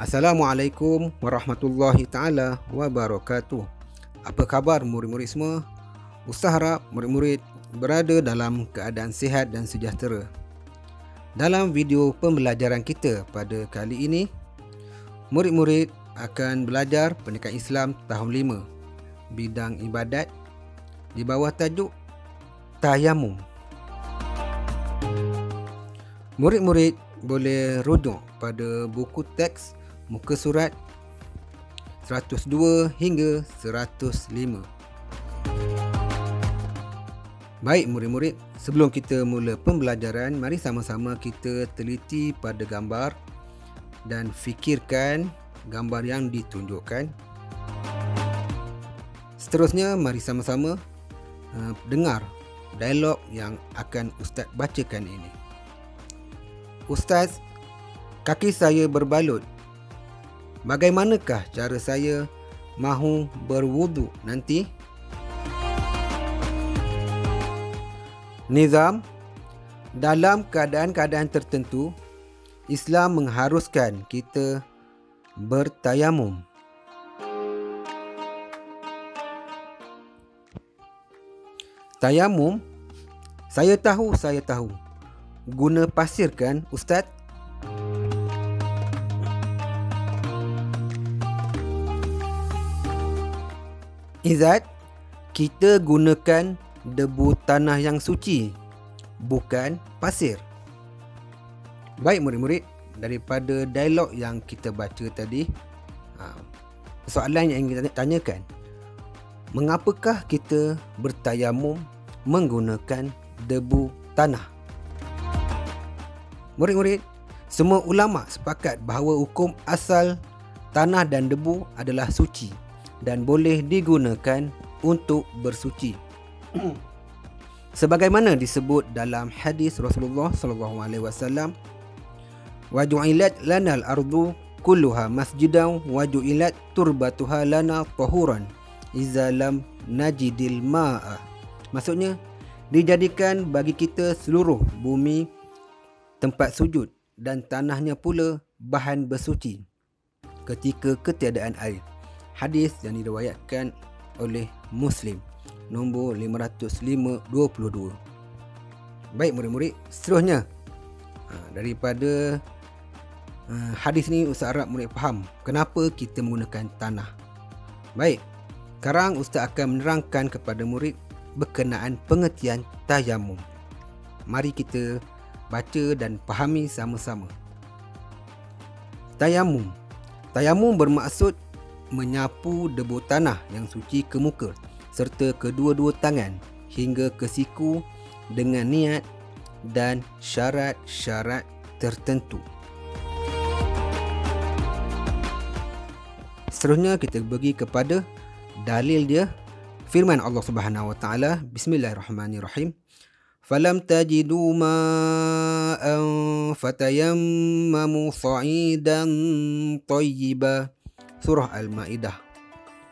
Assalamualaikum warahmatullahi taala wabarakatuh. Apa khabar murid-murid semua? Ustaz harap murid-murid berada dalam keadaan sihat dan sejahtera. Dalam video pembelajaran kita pada kali ini, murid-murid akan belajar pendidikan Islam tahun 5, bidang ibadat di bawah tajuk Tayamum. Murid-murid boleh rujuk pada buku teks muka surat 102 hingga 105. Baik murid-murid, sebelum kita mula pembelajaran, mari sama-sama kita teliti pada gambar dan fikirkan gambar yang ditunjukkan. Seterusnya, mari sama-sama dengar dialog yang akan Ustaz bacakan ini. Ustaz, kaki saya berbalut. Bagaimanakah cara saya mahu berwuduk nanti? Nizam, dalam keadaan-keadaan tertentu, Islam mengharuskan kita bertayamum. Tayamum, saya tahu. Guna pasir kan, Ustaz? Izzat, kita gunakan debu tanah yang suci, bukan pasir. Baik murid-murid, daripada dialog yang kita baca tadi, soalan yang ingin kita tanyakan, mengapakah kita bertayamum menggunakan debu tanah? Murid-murid, semua ulama sepakat bahawa hukum asal tanah dan debu adalah suci dan boleh digunakan untuk bersuci. Sebagaimana disebut dalam hadis Rasulullah SAW, wa ju'ilat lana al-ardu kulluha masjidan wa ju'ilat turbatuha lana tahuran iza lam najidil ma'a. Maksudnya, dijadikan bagi kita seluruh bumi tempat sujud dan tanahnya pula bahan bersuci ketika ketiadaan air. Hadis yang diriwayatkan oleh Muslim, nombor 522. Baik murid-murid, seterusnya daripada hadis ni Ustaz harap murid faham kenapa kita menggunakan tanah. Baik, sekarang Ustaz akan menerangkan kepada murid berkenaan pengertian tayamum. Mari kita baca dan fahami sama-sama. Tayamum bermaksud menyapu debu tanah yang suci ke muka serta kedua-dua tangan hingga ke siku dengan niat dan syarat-syarat tertentu. Seterusnya kita pergi kepada dalil dia. Firman Allah Subhanahu wa taala, bismillahirrahmanirrahim. Falam tajidu ma'an fatayammamu sa'idan tayyiba. Surah Al-Ma'idah,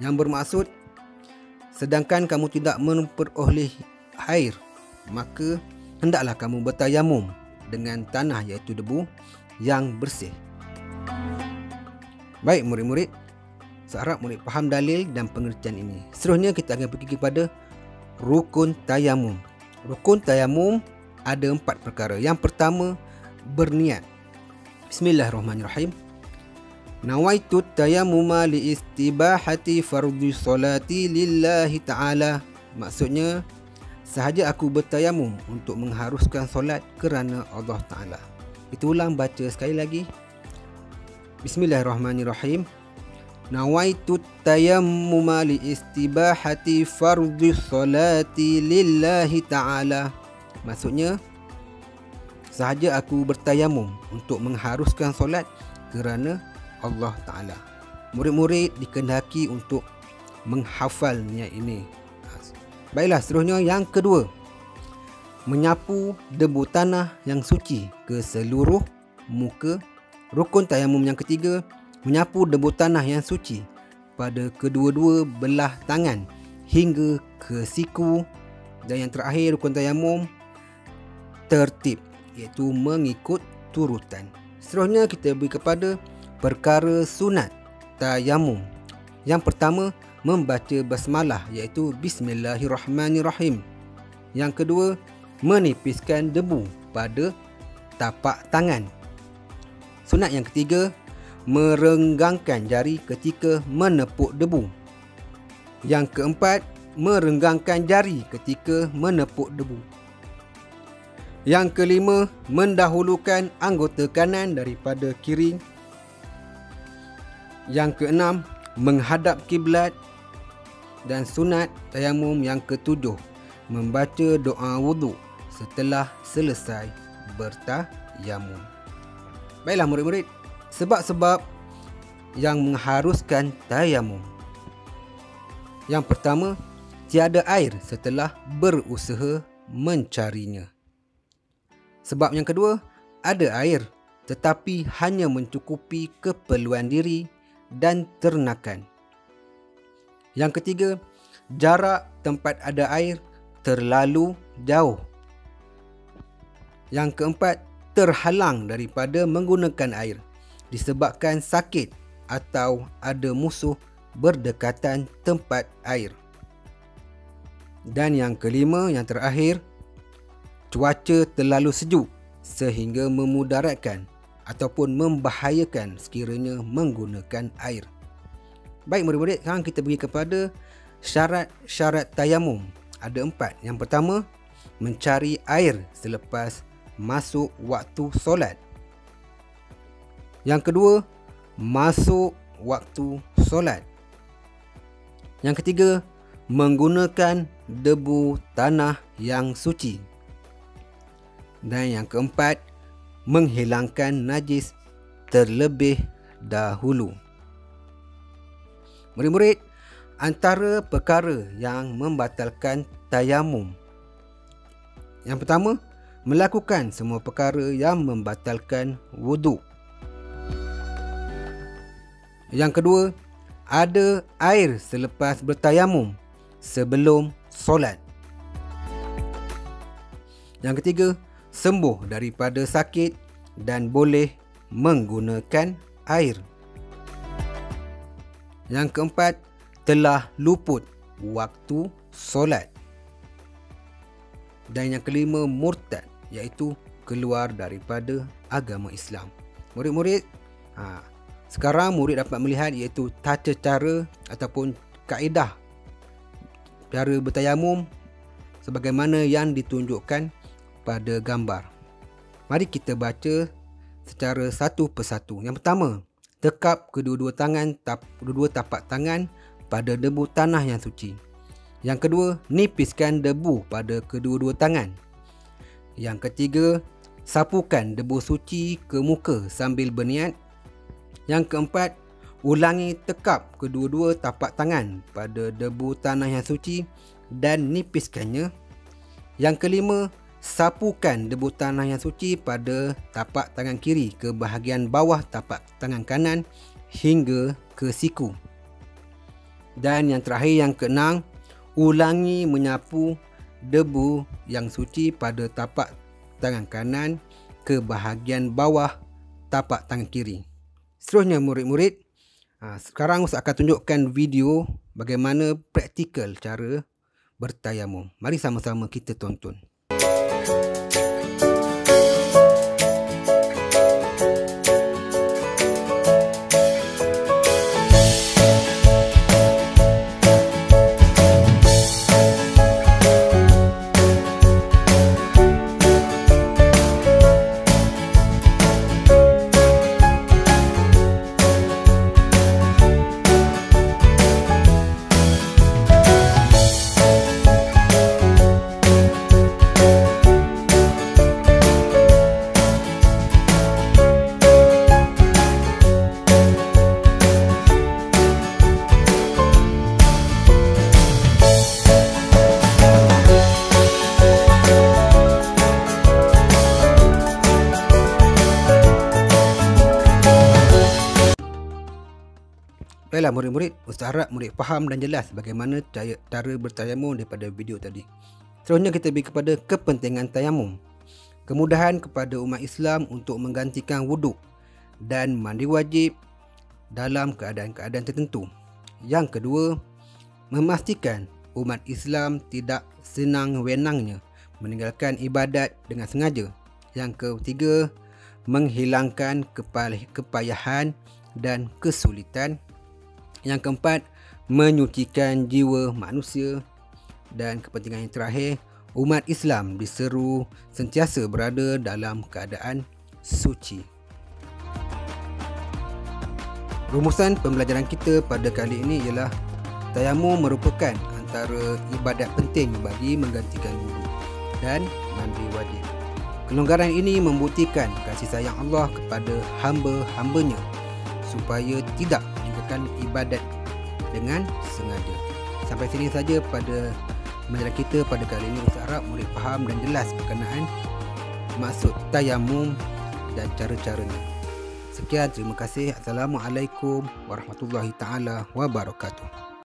yang bermaksud, sedangkan kamu tidak memperoleh air, maka hendaklah kamu bertayamum dengan tanah iaitu debu yang bersih. Baik murid-murid, saya harap murid faham dalil dan pengertian ini. Seterusnya kita akan pergi kepada rukun tayamum. Rukun tayamum ada 4 perkara. Yang pertama, berniat. Bismillahirrahmanirrahim. Nawaitu tayammuma li istibahati fardhi solati lillahi ta'ala. Maksudnya, sahaja aku bertayamum untuk mengharuskan solat kerana Allah Ta'ala. Kita ulang baca sekali lagi. Bismillahirrahmanirrahim. Nawaitu tayammuma li istibahati fardhi solati lillahi ta'ala. Maksudnya, sahaja aku bertayamum untuk mengharuskan solat kerana Allah Ta'ala. Murid-murid dikehendaki untuk menghafal niat ini. Baiklah, seterusnya yang kedua, menyapu debu tanah yang suci ke seluruh muka. Rukun tayamum yang ketiga, menyapu debu tanah yang suci pada kedua-dua belah tangan hingga ke siku. Dan yang terakhir, rukun tayamum tertib, iaitu mengikut turutan. Seterusnya kita pergi kepada perkara sunat tayamum. Yang pertama, membaca basmalah iaitu Bismillahirrahmanirrahim. Yang kedua, menipiskan debu pada tapak tangan. Sunat yang ketiga, merenggangkan jari ketika menepuk debu. Yang keempat, merenggangkan jari ketika menepuk debu. Yang kelima, mendahulukan anggota kanan daripada kiri. Yang keenam, menghadap kiblat. Dan sunat tayamum yang ketujuh, membaca doa wuduk setelah selesai bertayamum. Baiklah murid-murid, sebab-sebab yang mengharuskan tayamum. Yang pertama, tiada air setelah berusaha mencarinya. Sebab yang kedua, ada air tetapi hanya mencukupi keperluan diri dan ternakan. Yang ketiga, jarak tempat ada air terlalu jauh. Yang keempat, terhalang daripada menggunakan air disebabkan sakit atau ada musuh berdekatan tempat air. Dan yang kelima, yang terakhir, cuaca terlalu sejuk sehingga memudaratkan ataupun membahayakan sekiranya menggunakan air. Baik murid-murid, sekarang kita pergi kepada syarat-syarat tayamum. Ada 4. Yang pertama, mencari air selepas masuk waktu solat. Yang kedua, masuk waktu solat. Yang ketiga, menggunakan debu tanah yang suci. Dan yang keempat, menghilangkan najis terlebih dahulu. Murid-murid, antara perkara yang membatalkan tayamum. Yang pertama, melakukan semua perkara yang membatalkan wuduk. Yang kedua, ada air selepas bertayamum sebelum solat. Yang ketiga, sembuh daripada sakit dan boleh menggunakan air. Yang keempat, telah luput waktu solat. Dan yang kelima, murtad, iaitu keluar daripada agama Islam. Murid-murid, sekarang murid dapat melihat iaitu tata cara ataupun kaedah cara bertayamum sebagaimana yang ditunjukkan pada gambar. Mari kita baca secara satu persatu. Yang pertama, tekap kedua-dua tapak tangan pada debu tanah yang suci. Yang kedua, nipiskan debu pada kedua-dua tangan. Yang ketiga, sapukan debu suci ke muka sambil berniat. Yang keempat, ulangi tekap kedua-dua tapak tangan pada debu tanah yang suci dan nipiskannya. Yang kelima, sapukan debu tanah yang suci pada tapak tangan kiri ke bahagian bawah tapak tangan kanan hingga ke siku. Dan yang terakhir, yang keenam, ulangi menyapu debu yang suci pada tapak tangan kanan ke bahagian bawah tapak tangan kiri. Seterusnya murid-murid, sekarang saya akan tunjukkan video bagaimana praktikal cara bertayamum. Mari sama-sama kita tonton. Baiklah murid-murid, Ustaz harap murid faham dan jelas bagaimana cara bertayamum daripada video tadi. Seterusnya kita pergi kepada kepentingan tayamum. Kemudahan kepada umat Islam untuk menggantikan wuduk dan mandi wajib dalam keadaan-keadaan tertentu. Yang kedua, memastikan umat Islam tidak senang-wenangnya meninggalkan ibadat dengan sengaja. Yang ketiga, menghilangkan kepayahan dan kesulitan. Yang keempat, menyucikan jiwa manusia. Dan kepentingan yang terakhir, umat Islam diseru sentiasa berada dalam keadaan suci. Rumusan pembelajaran kita pada kali ini ialah tayamum merupakan antara ibadat penting bagi menggantikan wudu dan mandi wajib. Kelonggaran ini membuktikan kasih sayang Allah kepada hamba-hambanya supaya tidak meninggalkan ibadat dengan sengaja. Sampai sini saja pada pembelajaran kita pada kali ini. Ustaz harap boleh faham dan jelas berkenaan maksud tayamum dan cara-caranya. Sekian, terima kasih. Assalamualaikum warahmatullahi taala wabarakatuh.